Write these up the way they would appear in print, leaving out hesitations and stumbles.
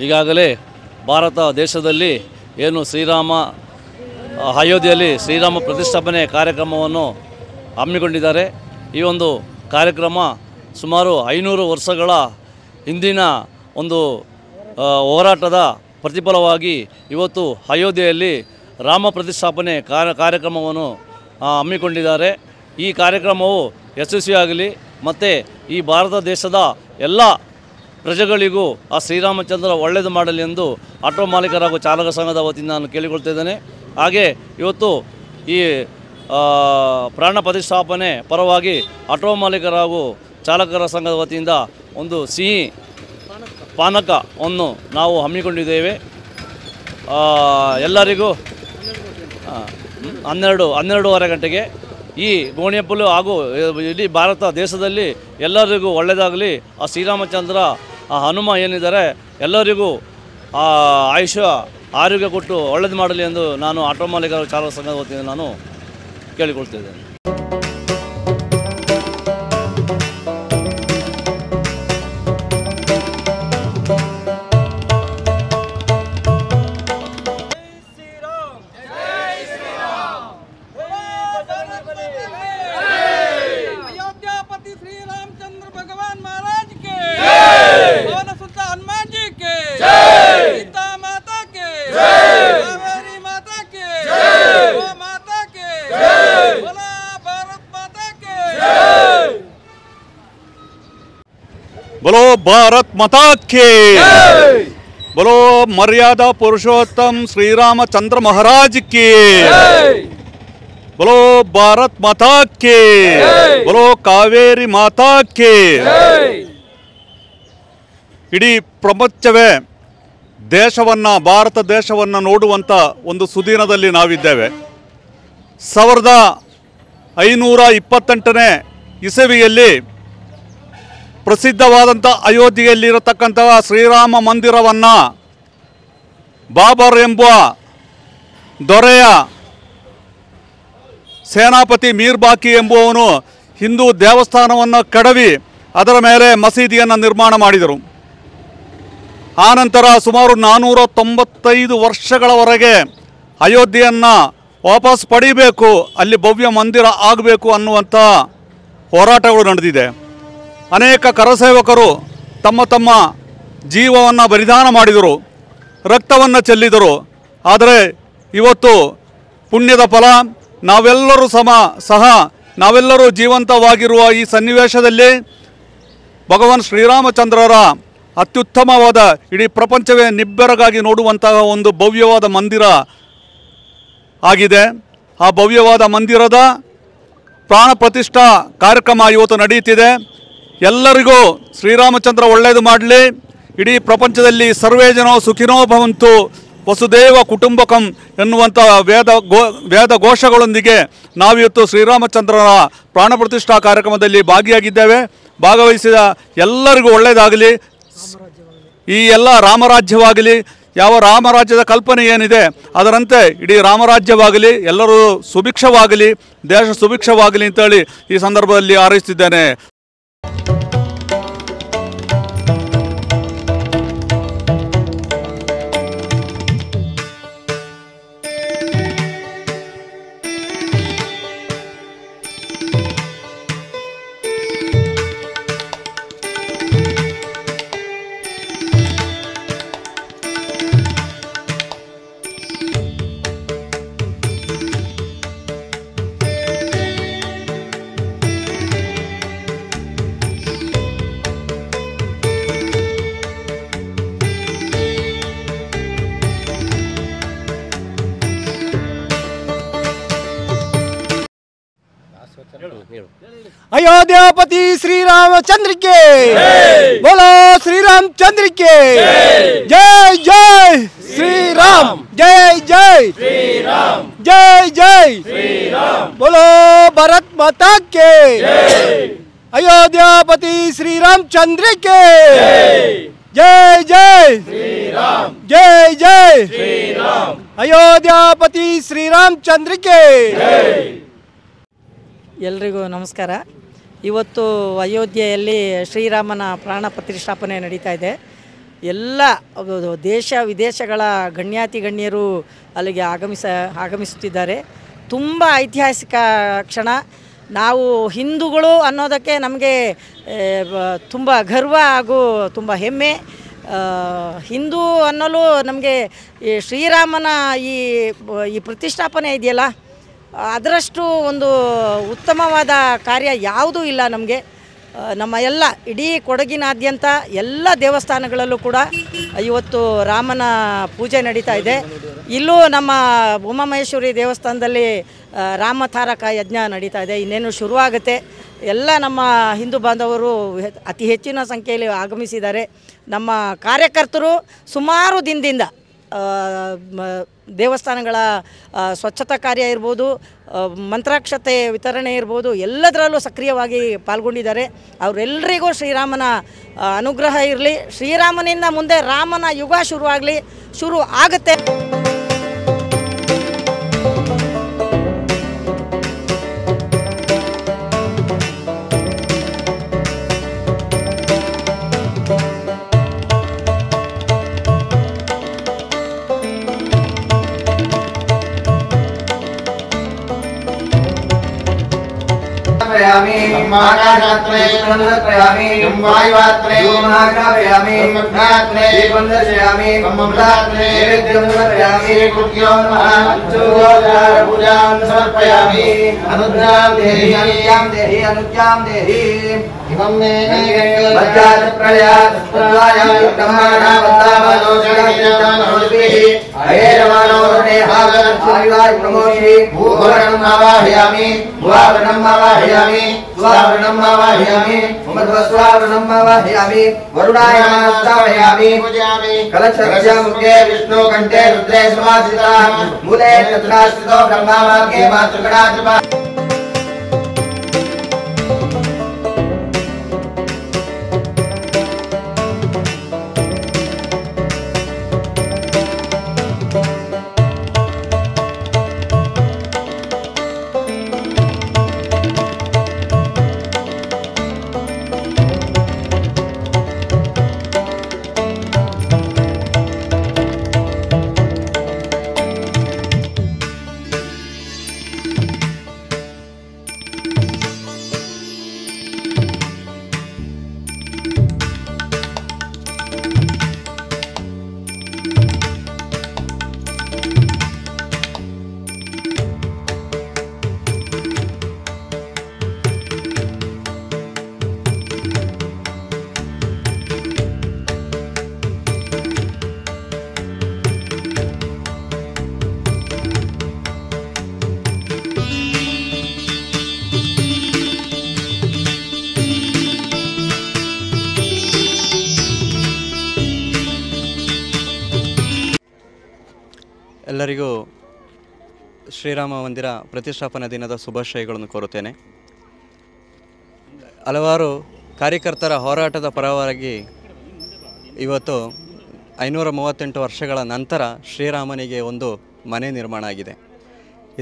ಈಗಾಗಲೇ ಭಾರತ ದೇಶದಲ್ಲಿ ಏನು ಅಯೋಧ್ಯೆಯಲ್ಲಿ ಶ್ರೀರಾಮ ಪ್ರತಿಷ್ಠಾಪನೆ ಕಾರ್ಯಕ್ರಮವನ್ನು ಹಮ್ಮಿಕೊಂಡಿದ್ದಾರೆ. ಈ ಒಂದು ಕಾರ್ಯಕ್ರಮ ಸುಮಾರು 500 ವರ್ಷಗಳ ಹಿಂದಿನ ಒಂದು ಹೋರಾಟದ ಪ್ರತಿಫಲವಾಗಿ ಇವತ್ತು ಅಯೋಧ್ಯೆಯಲ್ಲಿ ರಾಮ ಪ್ರತಿಷ್ಠಾಪನೆ ಕಾರ್ಯಕ್ರಮವನ್ನು ಹಮ್ಮಿಕೊಂಡಿದ್ದಾರೆ. ಈ ಕಾರ್ಯಕ್ರಮವು ಯಶಸ್ವಿಯಾಗಲಿ ಮತ್ತು ಈ ಭಾರತ ದೇಶದ ಎಲ್ಲ ಪ್ರಜೆಗಳಿಗೂ ಆ ಶ್ರೀರಾಮಚಂದ್ರ ಒಳ್ಳೆಯದು ಮಾಡಲಿ ಎಂದು ಆಟೋ ಮಾಲೀಕರ ಹಾಗೂ ಚಾಲಕ ಸಂಘದ ವತಿಯಿಂದ ನಾನು ಕೇಳಿಕೊಳ್ತಿದ್ದೇನೆ. ಹಾಗೆ ಇವತ್ತು ಈ ಪ್ರಾಣ ಪ್ರತಿಷ್ಠಾಪನೆ ಪರವಾಗಿ ಆಟೋ ಮಾಲೀಕರ ಹಾಗೂ ಚಾಲಕರ ಸಂಘದ ವತಿಯಿಂದ ಒಂದು ಸಿಹಿ ಪಾನಕವನ್ನು ನಾವು ಹಮ್ಮಿಕೊಂಡಿದ್ದೇವೆ. ಎಲ್ಲರಿಗೂ 12:30 ಗಂಟೆಗೆ ಈ ಗೋಣಿಯಪ್ಪಲು ಹಾಗೂ ಇಡೀ ಭಾರತ ದೇಶದಲ್ಲಿ ಎಲ್ಲರಿಗೂ ಒಳ್ಳೆಯದಾಗಲಿ. ಆ ಶ್ರೀರಾಮಚಂದ್ರ ಆ ಹನುಮ ಏನಿದ್ದಾರೆ ಎಲ್ಲರಿಗೂ ಆರೋಗ್ಯ ಕೊಟ್ಟು ಒಳ್ಳೇದು ಮಾಡಲಿ ಎಂದು ನಾನು ಆಟೋ ಮಾಲೀಕರ ಚಾಲಕ ಸಂಘದ ವತಿಯಿಂದ ನಾನು ಕೇಳಿಕೊಳ್ತಿದ್ದೇನೆ. बोलो भारत माता के, बोलो मर्यादा पुरुषोत्तम श्री रामचंद्र महाराज की, बोलो भारत माता के, बोलो कावेरी माता के. ಇಡೀ ಪ್ರಪಂಚವೇ ದೇಶವನ್ನು ಭಾರತ ದೇಶವನ್ನು ನೋಡುವಂಥ ಒಂದು ಸುದಿನದಲ್ಲಿ ನಾವಿದ್ದೇವೆ. 1528ನೇ ಇಸವಿಯಲ್ಲಿ ಪ್ರಸಿದ್ಧವಾದಂಥ ಅಯೋಧ್ಯೆಯಲ್ಲಿರತಕ್ಕಂತಹ ಶ್ರೀರಾಮ ಮಂದಿರವನ್ನು ಬಾಬರ್ ಎಂಬ ದೊರೆಯ ಸೇನಾಪತಿ ಮೀರ್ಬಾಕಿ ಎಂಬುವವನು ಹಿಂದೂ ದೇವಸ್ಥಾನವನ್ನು ಕೆಡವಿ ಅದರ ಮೇಲೆ ಮಸೀದಿಯನ್ನು ನಿರ್ಮಾಣ ಮಾಡಿದರು. ಆನಂತರ ಸುಮಾರು 495 ವರ್ಷಗಳವರೆಗೆ ಅಯೋಧ್ಯೆಯನ್ನು ವಾಪಸ್ ಪಡಿಬೇಕು, ಅಲ್ಲಿ ಭವ್ಯ ಮಂದಿರ ಆಗಬೇಕು ಅನ್ನುವಂಥ ಹೋರಾಟಗಳು ನಡೆದಿದೆ. ಅನೇಕ ಕರಸೇವಕರು ತಮ್ಮ ತಮ್ಮ ಜೀವವನ್ನು ಬಲಿದಾನ ಮಾಡಿದರು, ರಕ್ತವನ್ನು ಚೆಲ್ಲಿದರು. ಆದರೆ ಇವತ್ತು ಪುಣ್ಯದ ಫಲ ನಾವೆಲ್ಲರೂ ಜೀವಂತವಾಗಿರುವ ಈ ಸನ್ನಿವೇಶದಲ್ಲಿ ಭಗವಾನ್ ಶ್ರೀರಾಮಚಂದ್ರರ ಅತ್ಯುತ್ತಮವಾದ ಇಡೀ ಪ್ರಪಂಚವೇ ನಿಬ್ಬೆರಗಾಗಿ ನೋಡುವಂತಹ ಒಂದು ಭವ್ಯವಾದ ಮಂದಿರ ಆಗಿದೆ. ಆ ಭವ್ಯವಾದ ಮಂದಿರದ ಪ್ರಾಣ ಪ್ರತಿಷ್ಠಾ ಕಾರ್ಯಕ್ರಮ ಇವತ್ತು ನಡೆಯುತ್ತಿದೆ. ಎಲ್ಲರಿಗೂ ಶ್ರೀರಾಮಚಂದ್ರ ಒಳ್ಳೆಯದು ಮಾಡಲಿ. ಇಡೀ ಪ್ರಪಂಚದಲ್ಲಿ ಸರ್ವೇ ಜನೋ ಸುಖಿನೋ ಭವಂತು ವಸುದೇವ ಕುಟುಂಬಕಂ ಎನ್ನುವಂಥ ವೇದ ಘೋಷಗಳೊಂದಿಗೆ ನಾವಿವತ್ತು ಶ್ರೀರಾಮಚಂದ್ರನ ಪ್ರಾಣ ಪ್ರತಿಷ್ಠಾ ಕಾರ್ಯಕ್ರಮದಲ್ಲಿ ಭಾಗಿಯಾಗಿದ್ದೇವೆ. ಭಾಗವಹಿಸಿದ ಎಲ್ಲರಿಗೂ ಒಳ್ಳೆಯದಾಗಲಿ. ಈ ಎಲ್ಲ ರಾಮರಾಜ್ಯವಾಗಲಿ, ಯಾವ ರಾಮರಾಜ್ಯದ ಕಲ್ಪನೆ ಏನಿದೆ ಅದರಂತೆ ಇಡೀ ರಾಮರಾಜ್ಯವಾಗಲಿ, ಎಲ್ಲರೂ ಸುಭಿಕ್ಷವಾಗಲಿ, ದೇಶ ಸುಭಿಕ್ಷವಾಗಲಿ ಅಂತೇಳಿ ಈ ಸಂದರ್ಭದಲ್ಲಿ ಹಾರೈಸುತ್ತಿದ್ದೇನೆ. अयोध्यापति श्री रामचंद्र के, बोलो श्री रामचंद्र के, जय जय श्री राम, जय जय श्री राम, जय जय श्री राम, बोलो भारत माता के, अयोध्यापति श्री रामचंद्र के, जय जय श्री राम, जय जय श्री राम, अयोध्यापति श्री रामचंद्र के. ಎಲ್ರಿಗೂ ನಮಸ್ಕಾರ. ಇವತ್ತು ಅಯೋಧ್ಯೆಯಲ್ಲಿ ಶ್ರೀರಾಮನ ಪ್ರಾಣ ಪ್ರತಿಷ್ಠಾಪನೆ ನಡೀತಾ ಇದೆ. ಎಲ್ಲ ದೇಶ ವಿದೇಶಗಳ ಗಣ್ಯಾತಿ ಗಣ್ಯರು ಅಲ್ಲಿಗೆ ಆಗಮಿಸುತ್ತಿದ್ದಾರೆ. ತುಂಬ ಐತಿಹಾಸಿಕ ಕ್ಷಣ. ನಾವು ಹಿಂದೂಗಳು ಅನ್ನೋದಕ್ಕೆ ನಮಗೆ ತುಂಬ ಗರ್ವ ಹಾಗೂ ತುಂಬ ಹೆಮ್ಮೆ. ಹಿಂದೂ ಅನ್ನಲು ನಮಗೆ ಈ ಶ್ರೀರಾಮನ ಈ ಪ್ರತಿಷ್ಠಾಪನೆ ಇದೆಯಲ್ಲ, ಅದರಷ್ಟು ಒಂದು ಉತ್ತಮವಾದ ಕಾರ್ಯ ಯಾವುದೂ ಇಲ್ಲ ನಮಗೆ. ನಮ್ಮ ಎಲ್ಲ ಇಡೀ ಕೊಡಗಿನಾದ್ಯಂತ ಎಲ್ಲ ದೇವಸ್ಥಾನಗಳಲ್ಲೂ ಕೂಡ ಇವತ್ತು ರಾಮನ ಪೂಜೆ ನಡೀತಾ ಇದೆ. ಇಲ್ಲೂ ನಮ್ಮ ಉಮಾಮಹೇಶ್ವರಿ ದೇವಸ್ಥಾನದಲ್ಲಿ ರಾಮತಾರಕ ಯಜ್ಞ ನಡೀತಾ ಇದೆ. ಇನ್ನೇನು ಶುರುವಾಗುತ್ತೆ. ಎಲ್ಲ ನಮ್ಮ ಹಿಂದೂ ಬಾಂಧವರು ಅತಿ ಹೆಚ್ಚಿನ ಸಂಖ್ಯೆಯಲ್ಲಿ ಆಗಮಿಸಿದ್ದಾರೆ. ನಮ್ಮ ಕಾರ್ಯಕರ್ತರು ಸುಮಾರು ದಿನದಿಂದ ದೇವಸ್ಥಾನಗಳ ಸ್ವಚ್ಛತಾ ಕಾರ್ಯ ಇರ್ಬೋದು, ಮಂತ್ರಾಕ್ಷತೆ ವಿತರಣೆ ಇರ್ಬೋದು, ಎಲ್ಲದರಲ್ಲೂ ಸಕ್ರಿಯವಾಗಿ ಪಾಲ್ಗೊಂಡಿದ್ದಾರೆ. ಅವರೆಲ್ಲರಿಗೂ ಶ್ರೀರಾಮನ ಅನುಗ್ರಹ ಇರಲಿ. ಶ್ರೀರಾಮನಿಂದ ಮುಂದೆ ರಾಮನ ಯುಗ ಶುರು ಆಗುತ್ತೆ. प्रयामि मागाशास्त्रे प्रयामि वायुवास्त्रे महाग्रापयामि मग्नास्त्रे दर्शयामि ममदास्त्रे प्रयामि कुक्यो नमः पंचोपचार पूजां समर्पयामि अनुज्ञां देहि अनुज्ञां देहि इमं मे वज्राज प्रयास तत्वायां ब्रह्मणा वत्तावलोचनानोदिभिः अयेरमानो नेहागं सुविवाय प्रमोषि भूवरणं आवाहयामि भुवावरणं आवाहयामि स्वावरणं आवाहयामि ममध्वस्वावरणं आवाहयामि वरुणाय नमस्तावयामि कलशस्य मुखे विष्णु कंठे रुद्रे समाश्रितः मूले तत्राश्रितो ब्रह्मा मार्गे मातृगणाधिपः ಎಲ್ಲರಿಗೂ ಶ್ರೀರಾಮ ಮಂದಿರ ಪ್ರತಿಷ್ಠಾಪನಾ ದಿನದ ಶುಭಾಶಯಗಳನ್ನು ಕೋರುತ್ತೇನೆ. ಹಲವಾರು ಕಾರ್ಯಕರ್ತರ ಹೋರಾಟದ ಪರವಾಗಿ ಇವತ್ತು 538 ವರ್ಷಗಳ ನಂತರ ಶ್ರೀರಾಮನಿಗೆ ಒಂದು ಮನೆ ನಿರ್ಮಾಣ ಆಗಿದೆ.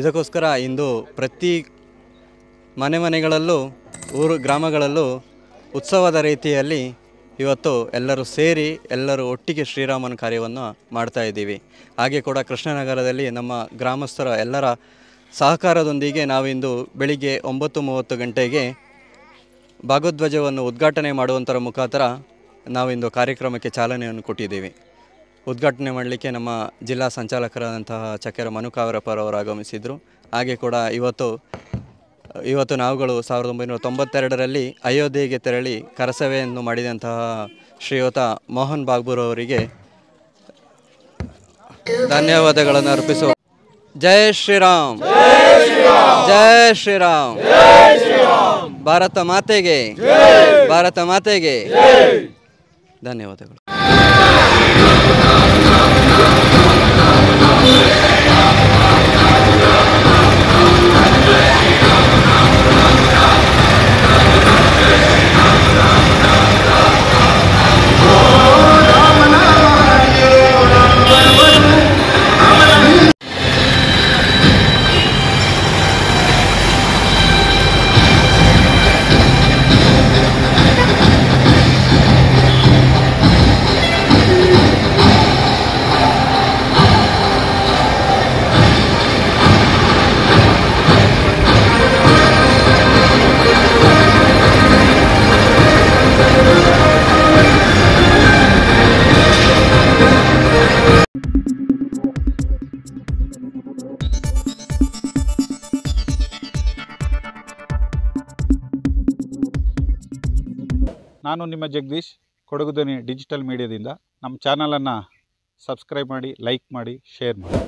ಇದಕ್ಕೋಸ್ಕರ ಇಂದು ಪ್ರತಿ ಮನೆಗಳಲ್ಲೂ ಗ್ರಾಮಗಳಲ್ಲೂ ಉತ್ಸವದ ರೀತಿಯಲ್ಲಿ ಇವತ್ತು ಎಲ್ಲರೂ ಸೇರಿ ಎಲ್ಲರೂ ಒಟ್ಟಿಗೆ ಶ್ರೀರಾಮನ ಕಾರ್ಯವನ್ನು ಮಾಡ್ತಾ ಇದ್ದೀವಿ. ಹಾಗೆ ಕೂಡ ಕೃಷ್ಣನಗರದಲ್ಲಿ ನಮ್ಮ ಗ್ರಾಮಸ್ಥರ ಎಲ್ಲರ ಸಹಕಾರದೊಂದಿಗೆ ನಾವಿಂದು ಬೆಳಿಗ್ಗೆ 9:30 ಗಂಟೆಗೆ ಭಾಗವಧ್ವಜವನ್ನು ಉದ್ಘಾಟನೆ ಮಾಡುವಂಥರ ಮುಖಾಂತರ ನಾವಿಂದು ಕಾರ್ಯಕ್ರಮಕ್ಕೆ ಚಾಲನೆಯನ್ನು ಕೊಟ್ಟಿದ್ದೀವಿ. ಉದ್ಘಾಟನೆ ಮಾಡಲಿಕ್ಕೆ ನಮ್ಮ ಜಿಲ್ಲಾ ಸಂಚಾಲಕರಾದಂತಹ ಚಕ್ಕೆರ ಮನುಕಾವರಪ್ಪರವರು ಆಗಮಿಸಿದರು. ಹಾಗೆ ಕೂಡ ಇವತ್ತು ನಾವುಗಳು 1992ರಲ್ಲಿ ಅಯೋಧ್ಯೆಗೆ ತೆರಳಿ ಕರಸೇವೆಯನ್ನು ಮಾಡಿದಂತಹ ಶ್ರೀಯುತ ಮೋಹನ್ ಬಾಗ್ಬೂರ್ ಅವರಿಗೆ ಧನ್ಯವಾದಗಳನ್ನು ಅರ್ಪಿಸುವ. ಜೈ ಶ್ರೀರಾಮ್, ಜೈ ಶ್ರೀರಾಮ್, ಭಾರತ ಮಾತೆಗೆ, ಭಾರತ ಮಾತೆಗೆ ಧನ್ಯವಾದಗಳು. ನಾನು ನಿಮ್ಮ ಜಗದೀಶ್, ಕೊಡಗು ಧ್ವನಿ ಡಿಜಿಟಲ್ ಮೀಡಿಯಾದಿಂದ. ನಮ್ಮ ಚಾನಲನ್ನು ಸಬ್ಸ್ಕ್ರೈಬ್ ಮಾಡಿ, ಲೈಕ್ ಮಾಡಿ, ಶೇರ್ ಮಾಡಿ.